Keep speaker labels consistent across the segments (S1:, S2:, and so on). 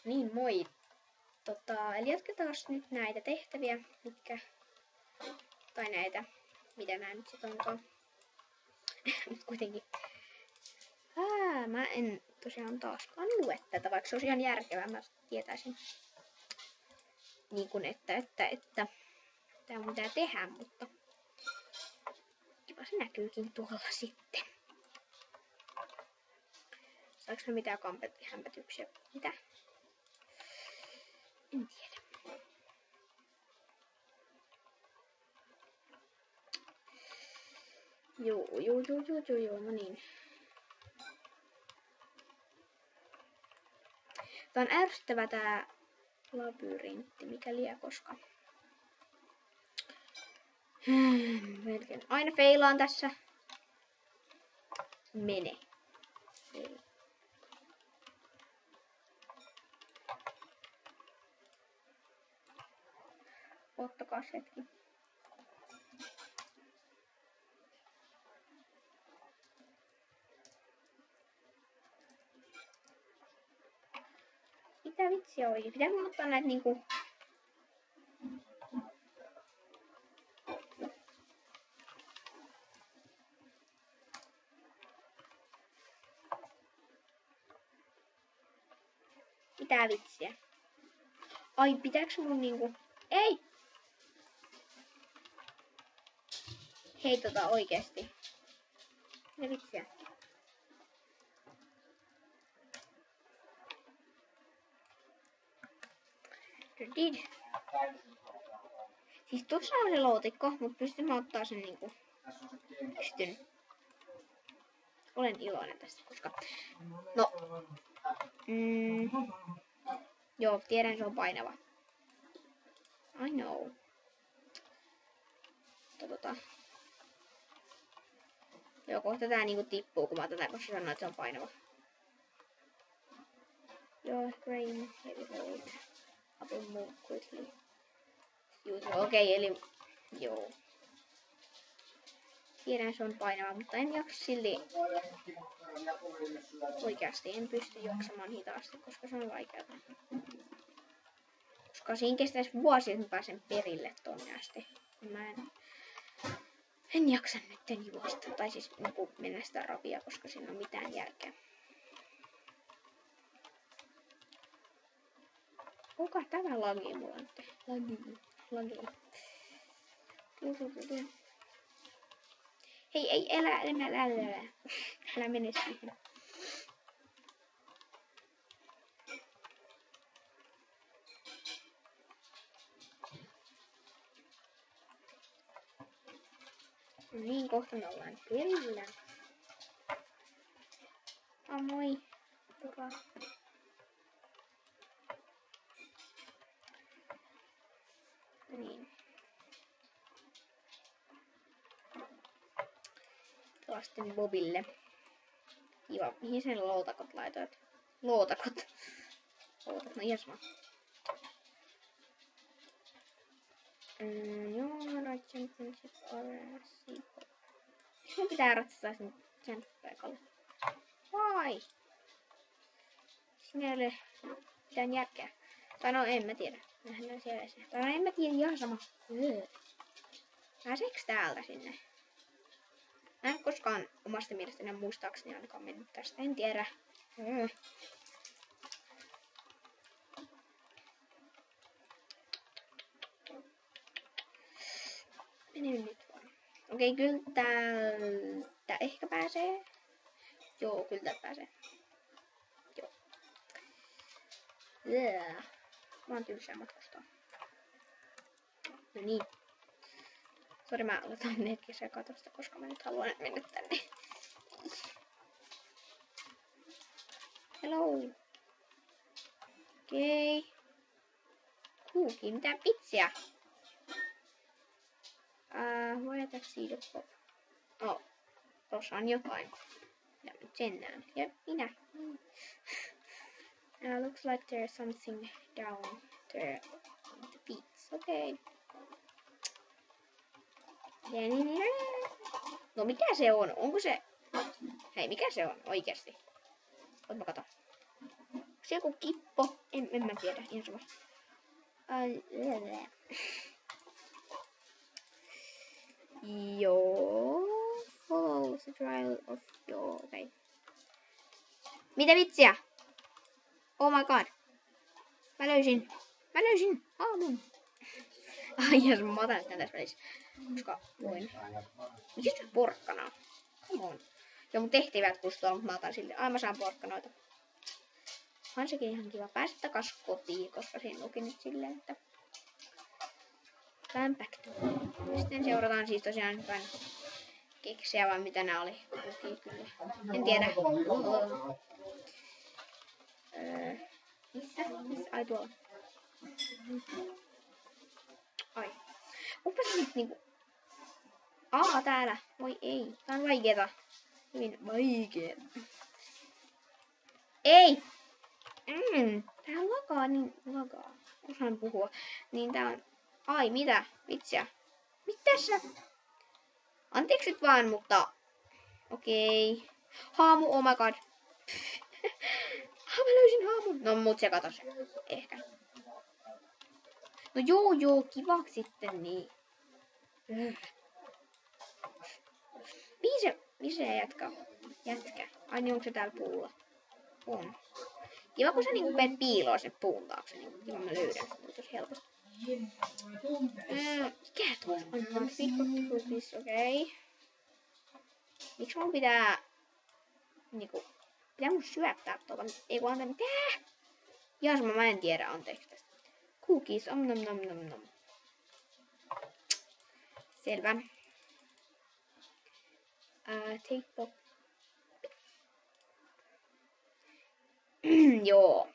S1: Niin moi. Eli jatketaan nyt näitä tehtäviä, mitkä... Tai näitä, mitä mä nyt sit onkaan. Mut kuitenkin. Mä en tosiaan taaskaan lue tätä, vaikka se olisi ihan järkevää, mä tietäisin. Niin kun että tää mun pitää tehdä, mutta... Kiva se näkyykin tuolla sitten. Saanko mä mitään hämpätyksiä? Mitä? En tiedä. Joo, no niin. Tää on ärsyttävä tää labyrintti, mikä liian koska. Melkein. Aina feilaan tässä. Mene. Ottakaa hetki. Mitä vitsiä oikein? Pitääkö mun ottaa näitä niinku... Mitä vitsiä? Ai, pitääkö mun niinku... Ei! Hei oikeesti. Mitä vitsiä? Did. Siis tuossa on se lootikko, mutta pystyn mä ottaa sen niinku... Pystyn. Olen iloinen tästä, koska... No... Joo, tiedän se on painava. I know. Joo, kohta tää niinku tippuu, kun mä otan tätä, koska sanoin, että se on painava. Joo, grain, heavy load. Apple move quickly. Okei, eli... Joo. Tiedän se on painava, mutta en jaksa silti... Oikeasti en pysty juoksemaan hitaasti, koska se on vaikeaa. Koska siinä kestäisi vuosia, että mä pääsen perille tonne asti. Mä en jaksa nyt juosta, tai siis mennä sitä rapia, koska siinä on mitään järkeä. Kuka tämä lagi mulla nyt? Lagi. Hei, ei, älä mene siihen. Niin, kohta me ollaan perillä. Moi. Turha. Niin. Lasten Bobille. Kiva. Mihin sen lootakot laitoit? Lootakot. No ihan sama. Joo, right championship RC. Miksi mun pitää ratsastaa sen champ-paikalle? Vai? Siinä ei ole mitään järkeä. Tai no en mä tiedä. Nähdään siellä se. Tai no en mä tiedä, ihan sama. Pääseekö täältä sinne? Mä en koskaan omasta mielestäni muistaakseni ainakaan mennyt tästä. En tiedä. Mene nyt vaan. Okei, kyllä täältä ehkä pääsee. Joo, kyllä täältä pääsee. Joo. Mä oon tylsää matkustaa. No niin. Sori, mä aloitan hetken katosta, koska mä nyt haluan mennä tänne. Hello. Okei. Kuuki, mitä pitsiä? Why that seed of pop? Oh, tossa on jotain. Ja nyt sen näen. Ja minä. Looks like there's something down there on the beats. Okay. No mikä se on? Onko se... Hei, mikä se on oikeasti? Oot mä kato. se joku kippo? En mä tiedä, ihan sama. Joo. Follow the trial of... Joo, okei. Okay. Mitä vitsiä? Oh my god. Mä löysin haamun. Ai, mä otan sitä tässä välissä. Koska voin. Mikä se porkkana? Come on. Joo, mun tehtävät kustuu, mutta mä otan silti. Ai, mä saan porkkanoita. On sekin ihan kiva. Päästä takas kotiin, koska siinä luki nyt silleen, että... Come back to... Sitten seurataan siis tosiaan jotain keksiä, vai mitä nää oli. Luki kyllä. En tiedä. Missä? Ai tuolla. Ai. Uppas nyt niinku... täällä. Voi ei. Tää on vaikeeta. Hyvin vaikeeta. Ei! Tää lagaa niin lagaa. Osaan puhua. Niin tää on... Ai, mitä? Vitsiä. Mitä sä? Anteeksi nyt vaan, mutta... Okei. Haamu, oh my god. Mä löysin haamun. No, mut se katos. Ehkä. No joo, kivaksi sitten niin. Missä jätkä? Ai niin, onko se täällä puulla? On. Kiva, kun sä niinku menet piiloon sen puun taakse. Niin kiva, mä löydän sen tosi helposti. Mikä tuo on? Cookies, okei. Miksi mun pitää... Niinku... Pitää mun syöttää tuota? Ei kun antaa mitään. Jaas, mä en tiedä, anteeksi tästä. Cookies, nom. Selvä. Take pop. Joo.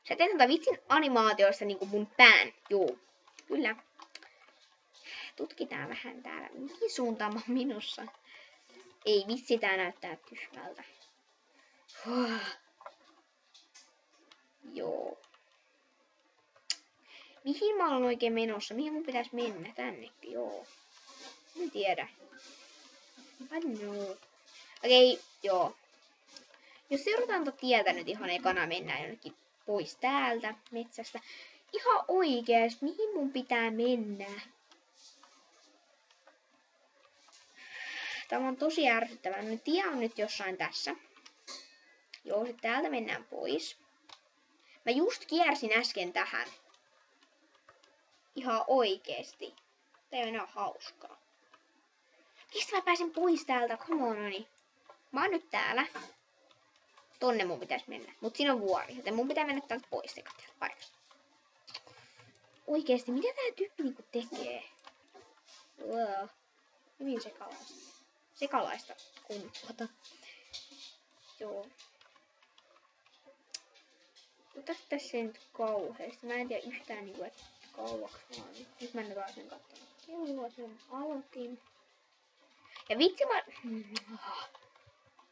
S1: Sä teet noita vitsin animaatioista niinku mun pään. Joo. Kyllä. Tutkitaan vähän täällä. Mihin suuntaan mä oon menossa? Ei vitsi, tää näyttää tyhmältä. Joo. Mihin mä olen oikein menossa? Mihin mun pitäisi mennä? Tännekin, joo. En tiedä. I don't know. Okei, joo. Jos seurataan tuota tietä nyt ihan ekana mennään jonnekin pois täältä metsästä. Ihan oikeesti, mihin mun pitää mennä? Tämä on tosi ärsyttävää. No, tie on nyt jossain tässä. Joo, sit täältä mennään pois. Mä just kiersin äsken tähän. Ihan oikeesti. Tää on enää hauskaa. Mistä mä pääsen pois täältä? Come on, noni. Mä oon nyt täällä. Tonne mun pitäisi mennä. Mut siinä on vuori, joten mun pitää mennä täältä pois täältä paikasta. Oikeesti, mitä tää tyyppi niinku tekee? Hyvin sekalaista. Sekalaista kun Joo. Mutta tässä ei nyt kauheasti. Mä en tiedä yhtään niinku, että kauaksi vaan. Nyt mä en taas sen katsomaan. Kelloa sen aloitin. Ja vitsi mä...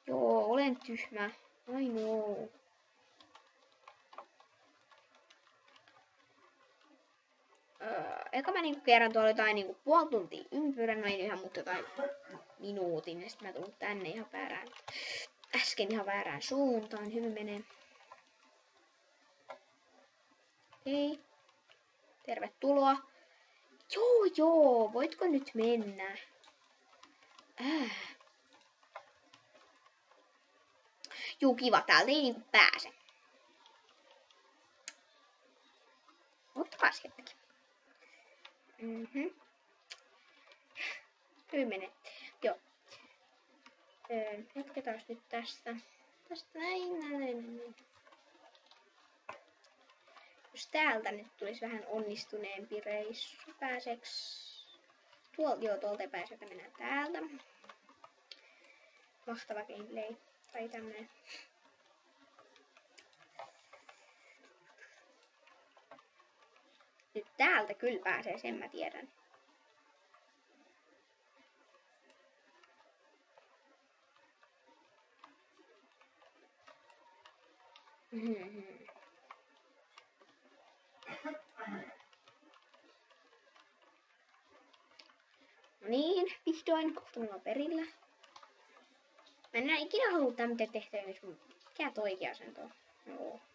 S1: Joo, olen tyhmä. I know. Eka mä niinku kerran tuolla jotain niinku puoli tuntia ympyrän, noin ihan mutta jotain minuutin. Ja sit mä tullut tänne ihan väärään. Äsken ihan väärään suuntaan. Hyvin menee. Hei. Tervetuloa. Joo. Voitko nyt mennä? Juu, kiva. Täältä ei niinku pääse. Ottakaa hetki. Hyvin menee. Joo. Jatketaan nyt tästä. Näin. Jos täältä nyt tulisi vähän onnistuneempi reissu, pääseks... Tuolta ei pääse, että mennään täältä. Mahtava gameplay. Tai tämmönen. Nyt täältä kyllä pääsee, sen mä tiedän. No niin, vihdoin kohta mulla on perillä. Mä en enää ikinä halua tämmöitä tehtäviä, missä mun mikä oikea sen tuo. Joo.